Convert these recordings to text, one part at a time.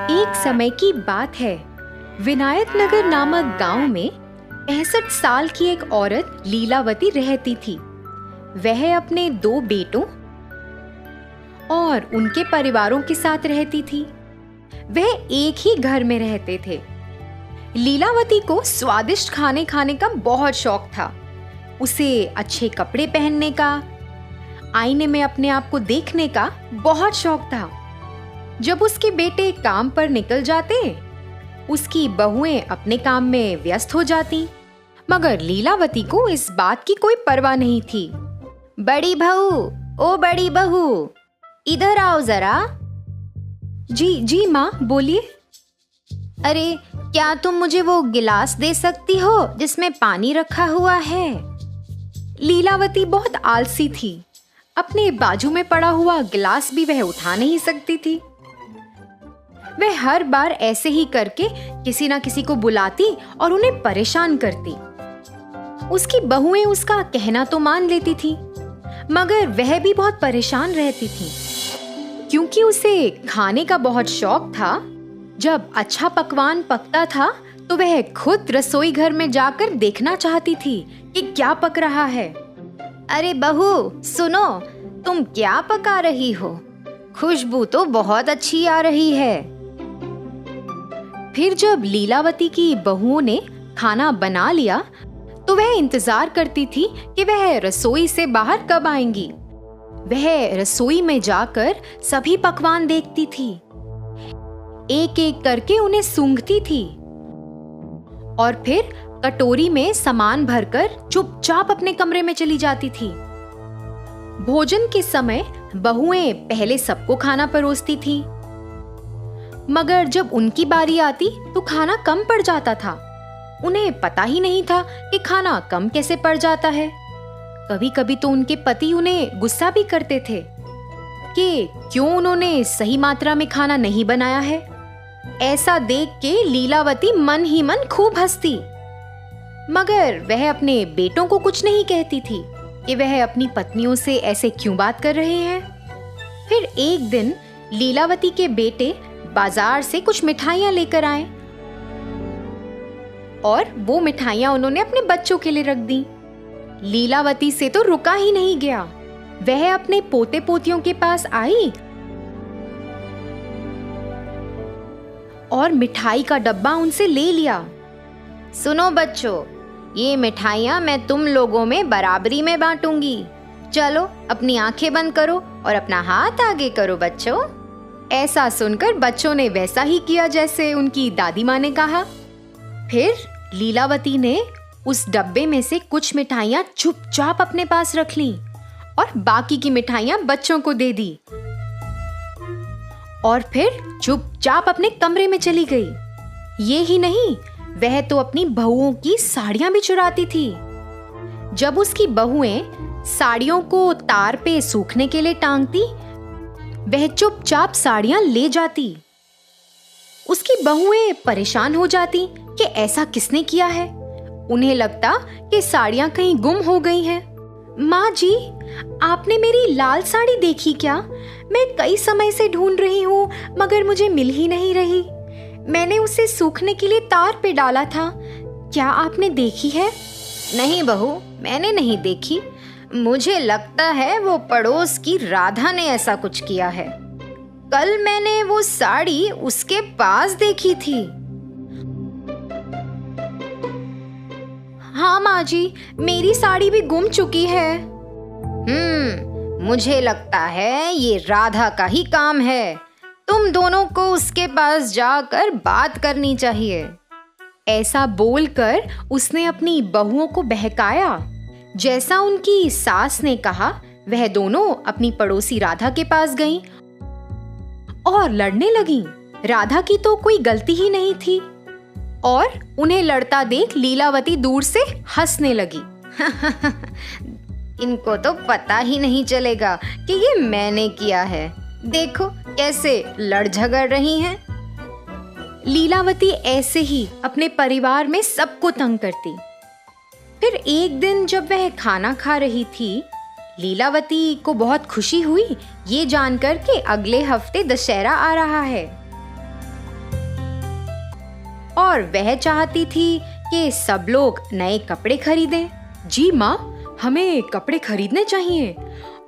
एक समय की बात है। विनायक नगर नामक गांव में 65 साल की एक औरत लीलावती रहती थी। वह अपने 2 बेटों और उनके परिवारों के साथ रहती थी। वह एक ही घर में रहते थे। लीलावती को स्वादिष्ट खाने खाने का बहुत शौक था। उसे अच्छे कपड़े पहनने का, आईने में अपने आप को देखने का बहुत शौक था। जब उसके बेटे काम पर निकल जाते, उसकी बहुएं अपने काम में व्यस्त हो जाती, मगर लीलावती को इस बात की कोई परवाह नहीं थी। बड़ी बहू, ओ बड़ी बहू, इधर आओ जरा। जी माँ, बोलिए। अरे, क्या तुम मुझे वो गिलास दे सकती हो जिसमें पानी रखा हुआ है? लीलावती बहुत आलसी थी। अपने बाजू में पड़ा हुआ गिलास भी वह उठा नहीं सकती थी। वह हर बार ऐसे ही करके किसी ना किसी को बुलाती और उन्हें परेशान करती। उसकी बहुएं उसका कहना तो मान लेती थी, मगर वह भी बहुत परेशान रहती थी, क्योंकि उसे खाने का बहुत शौक था। जब अच्छा पकवान पकता था तो वह खुद रसोई घर में जाकर देखना चाहती थी कि क्या पक रहा है। अरे बहू, सुनो, तुम क्या पका रही हो? खुशबू तो बहुत अच्छी आ रही है। फिर जब लीलावती की बहुओं ने खाना बना लिया तो वह इंतजार करती थी कि वह रसोई से बाहर कब आएंगी। वह रसोई में जाकर सभी पकवान देखती थी, एक एक करके उन्हें सूंघती थी और फिर कटोरी में सामान भरकर चुपचाप अपने कमरे में चली जाती थी। भोजन के समय बहुएं पहले सबको खाना परोसती थी, मगर जब उनकी बारी आती तो खाना कम पड़ जाता था। उन्हें पता ही नहीं था कि खाना कम कैसे पड़ जाता है। कभी कभी तो उनके पति उन्हें गुस्सा भी करते थे कि क्यों उन्होंने सही मात्रा में खाना नहीं बनाया है। ऐसा देख के लीलावती मन ही मन खूब हंसती, मगर वह अपने बेटों को कुछ नहीं कहती थी कि वह अपनी पत्नियों से ऐसे क्यों बात कर रहे हैं। फिर एक दिन लीलावती के बेटे बाजार से कुछ मिठाइयां लेकर आए और वो मिठाइयां उन्होंने अपने बच्चों के लिए रख दी। लीलावती से तो रुका ही नहीं गया। वह अपने पोते पोतियों के पास आई और मिठाई का डब्बा उनसे ले लिया। सुनो बच्चों, ये मिठाइयां मैं तुम लोगों में बराबरी में बांटूंगी। चलो अपनी आंखें बंद करो और अपना हाथ आगे करो बच्चों। ऐसा सुनकर बच्चों ने वैसा ही किया जैसे उनकी दादी माँ ने कहा। फिर लीलावती ने उस डब्बे में से कुछ मिठाइयां चुपचाप अपने पास रख लीं और बाकी की मिठाइयां बच्चों को दे दी और फिर चुपचाप अपने कमरे में चली गई। ये ही नहीं, वह तो अपनी बहुओं की साड़ियां भी चुराती थी। जब उसकी बहुएं साड़ियों को तार पे सूखने के लिए टांगती, वह चुपचाप साड़ियां ले जाती। उसकी बहुएं परेशान हो जाती कि ऐसा किसने किया है। उन्हें लगता कि साड़ियां कहीं गुम हो गई हैं। माँ जी, आपने मेरी लाल साड़ी देखी क्या? मैं कई समय से ढूंढ रही हूँ, मगर मुझे मिल ही नहीं रही। मैंने उसे सूखने के लिए तार पे डाला था। क्या आपने देखी है? नहीं बहू, मैंने नहीं देखी। मुझे लगता है वो पड़ोस की राधा ने ऐसा कुछ किया है। कल मैंने वो साड़ी उसके पास देखी थी। हाँ माँ जी, मेरी साड़ी भी गुम चुकी है। मुझे लगता है ये राधा का ही काम है। तुम दोनों को उसके पास जाकर बात करनी चाहिए। ऐसा बोलकर उसने अपनी बहुओं को बहकाया। जैसा उनकी सास ने कहा, वह दोनों अपनी पड़ोसी राधा के पास गईं और लड़ने लगीं। राधा की तो कोई गलती ही नहीं थी और उन्हें लड़ता देख लीलावती दूर से हंसने लगी। इनको तो पता ही नहीं चलेगा कि ये मैंने किया है। देखो कैसे लड़ झगड़ रही हैं। लीलावती ऐसे ही अपने परिवार में सबको तंग करती। फिर एक दिन जब वह खाना खा रही थी, लीलावती को बहुत खुशी हुई ये जानकर कि अगले हफ्ते दशहरा आ रहा है। और वह चाहती थी कि सब लोग नए कपड़े खरीदें। जी माँ, हमें कपड़े खरीदने चाहिए।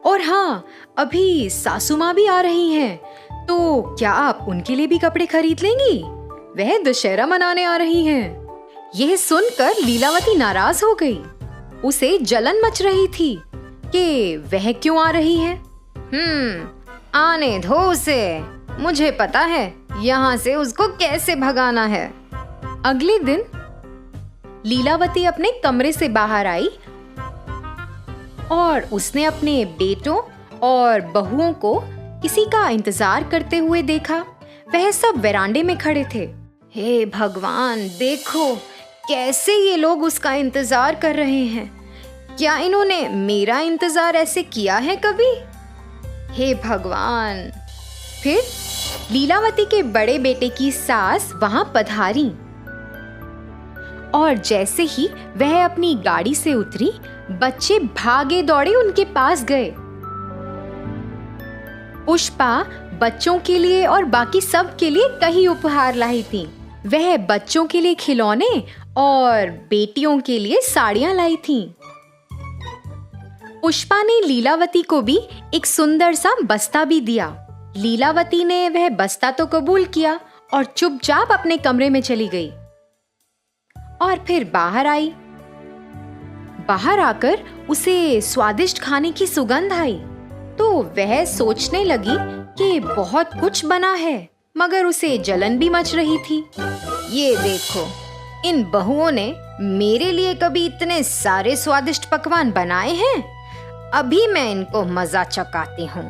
और हाँ, अभी सासू माँ भी आ रही हैं, तो क्या आप उनके लिए भी कपड़े खरीद लेंगी? वह दशहरा मनाने आ रही हैं। यह सुनकर लीलावती नाराज हो गई। उसे जलन मच रही थी कि वह क्यों आ रही है। आने दो उसे, मुझे पता है यहाँ से उसको कैसे भगाना है। अगले दिन लीलावती अपने कमरे से बाहर आई और उसने अपने बेटों और बहुओं को किसी का इंतजार करते हुए देखा। वह सब वेरांडे में खड़े थे। हे भगवान, देखो कैसे ये लोग उसका इंतजार कर रहे हैं। क्या इन्होंने मेरा इंतजार ऐसे किया है कभी? हे भगवान। फिर लीलावती के बड़े बेटे की सास वहां पधारी और जैसे ही वह अपनी गाड़ी से उतरी, बच्चे भागे दौड़े उनके पास गए। पुष्पा बच्चों के लिए और बाकी सब के लिए कई उपहार लाई थी। वह बच्चों के लिए खिलौने और बेटियों के लिए साड़ियां लाई थी। पुष्पा ने लीलावती को भी एक सुंदर सा बस्ता भी दिया। लीलावती ने वह बस्ता तो कबूल किया और चुपचाप अपने कमरे में चली गई और फिर बाहर आई। बाहर आकर उसे स्वादिष्ट खाने की सुगंध आई, तो वह सोचने लगी कि बहुत कुछ बना है, मगर उसे जलन भी मच रही थी। ये देखो, इन बहुओं ने मेरे लिए कभी इतने सारे स्वादिष्ट पकवान बनाए हैं। अभी मैं इनको मजा चखाती हूँ।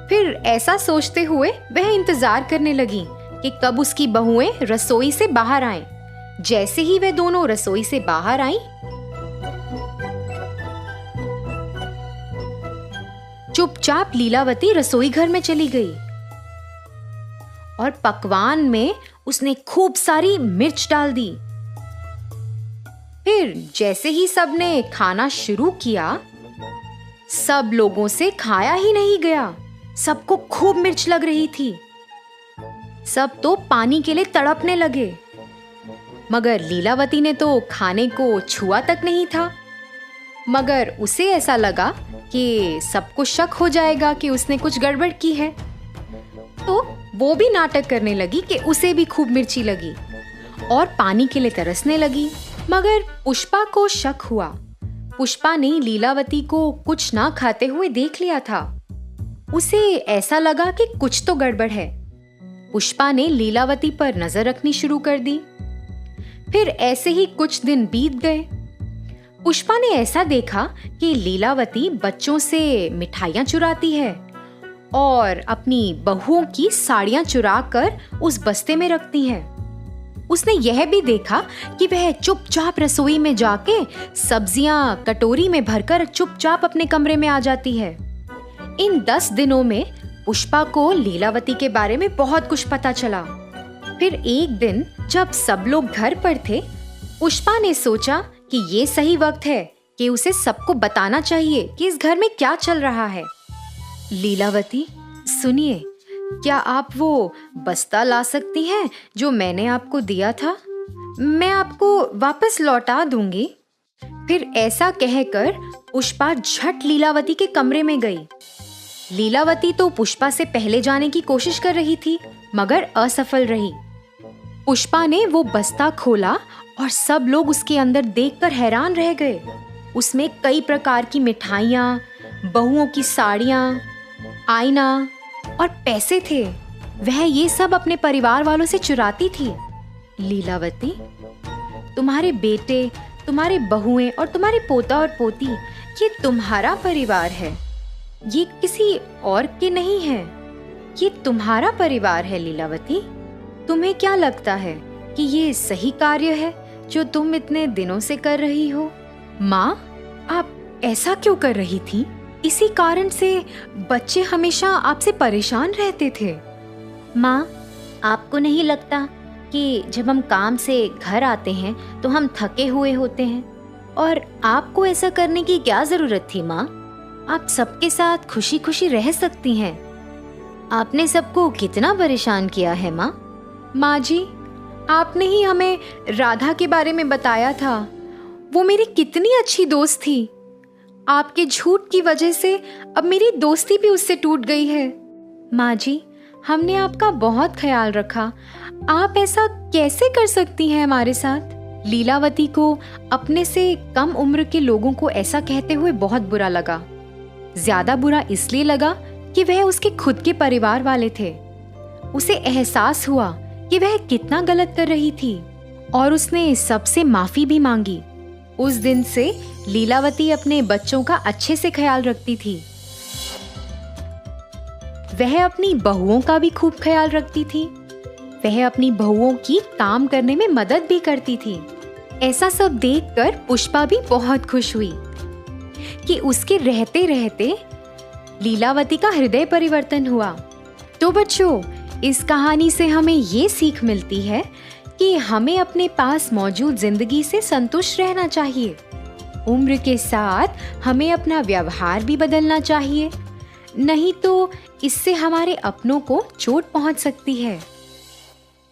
फिर ऐसा सोचते हुए वह इंतजार करने लगी कि कब उसकी बहुएं रसोई से बाहर आएं। जैसे ही वे दोनों रसोई से बाहर आईं, चुपचाप लीलावती रसोई घर में चली गई और पकवान में उसने खूब सारी मिर्च डाल दी। फिर जैसे ही सबने खाना शुरू किया, सब लोगों से खाया ही नहीं गया। सबको खूब मिर्च लग रही थी। सब तो पानी के लिए तड़पने लगे, मगर लीलावती ने तो खाने को छुआ तक नहीं था। मगर उसे ऐसा लगा कि सबको शक हो जाएगा कि उसने कुछ गड़बड़ की है, तो वो भी नाटक करने लगी कि उसे भी खूब मिर्ची लगी और पानी के लिए तरसने लगी। मगर पुष्पा को शक हुआ। पुष्पा ने लीलावती को कुछ ना खाते हुए देख लिया था। उसे ऐसा लगा कि कुछ तो गड़बड़ है। पुष्पा ने लीलावती पर नजर रखनी शुरू कर दी। फिर ऐसे ही कुछ दिन बीत गए। पुष्पा ने ऐसा देखा कि लीलावती बच्चों से मिठाइयां चुराती है और अपनी बहुओं की साड़ियां चुरा कर उस बस्ते में रखती है। उसने यह भी देखा कि वह चुपचाप रसोई में जाके सब्जियां कटोरी में भरकर चुपचाप अपने कमरे में आ जाती है। इन 10 दिनों में पुष्पा को लीलावती के बारे में बहुत कुछ पता चला। फिर एक दिन जब सब लोग घर पर थे, पुष्पा ने सोचा कि ये सही वक्त है कि उसे सबको बताना चाहिए कि इस घर में क्या चल रहा है। लीलावती, सुनिए, क्या आप वो बस्ता ला सकती हैं जो मैंने आपको दिया था? मैं आपको वापस लौटा दूंगी। फिर ऐसा कहकर पुष्पा झट लीलावती के कमरे में गई। लीलावती तो पुष्पा से पहले जाने की कोशिश कर रही थी, मगर असफल रही। पुष्पा ने वो बस्ता खोला और सब लोग उसके अंदर देखकर हैरान रह गए। उसमें कई प्रकार की मिठाइयाँ, बहुओं की साड़ियाँ, आईना और पैसे थे। वह ये सब अपने परिवार वालों से चुराती थी। लीलावती, तुम्हारे बेटे, तुम्हारे बहुएं और तुम्हारे पोता और पोती, ये तुम्हारा परिवार है। ये किसी और के नहीं है। ये तुम्हारा परिवार है लीलावती। तुम्हें क्या लगता है कि ये सही कार्य है जो तुम इतने दिनों से कर रही हो? माँ, आप ऐसा क्यों कर रही थी? इसी कारण से बच्चे हमेशा आपसे परेशान रहते थे। माँ, आपको नहीं लगता कि जब हम काम से घर आते हैं तो हम थके हुए होते हैं? और आपको ऐसा करने की क्या जरूरत थी माँ? आप सबके साथ खुशी खुशी रह सकती हैं। आपने सबको कितना परेशान किया है माँ। माँ जी, आपने ही हमें राधा के बारे में बताया था। वो मेरी कितनी अच्छी दोस्त थी। आपके झूठ की वजह से अब मेरी दोस्ती भी उससे टूट गई है। माँ जी, हमने आपका बहुत ख्याल रखा, आप ऐसा कैसे कर सकती हैं हमारे साथ? लीलावती को अपने से कम उम्र के लोगों को ऐसा कहते हुए बहुत बुरा लगा। ज्यादा बुरा इसलिए लगा कि वह उसके खुद के परिवार वाले थे। उसे एहसास हुआ कि वह कितना गलत कर रही थी और उसने सबसे माफी भी मांगी। उस दिन से लीलावती अपने बच्चों का अच्छे से ख्याल रखती थी। वह अपनी बहुओं का भी खूब ख्याल रखती थी। वह अपनी बहुओं की काम करने में मदद भी करती थी। ऐसा सब देखकर पुष्पा भी बहुत खुश हुई कि उसके रहते रहते लीलावती का हृदय परिवर्तन हुआ। तो बच्चों, इस कहानी से हमें ये सीख मिलती है कि हमें अपने पास मौजूद जिंदगी से संतुष्ट रहना चाहिए। उम्र के साथ हमें अपना व्यवहार भी बदलना चाहिए, नहीं तो इससे हमारे अपनों को चोट पहुंच सकती है।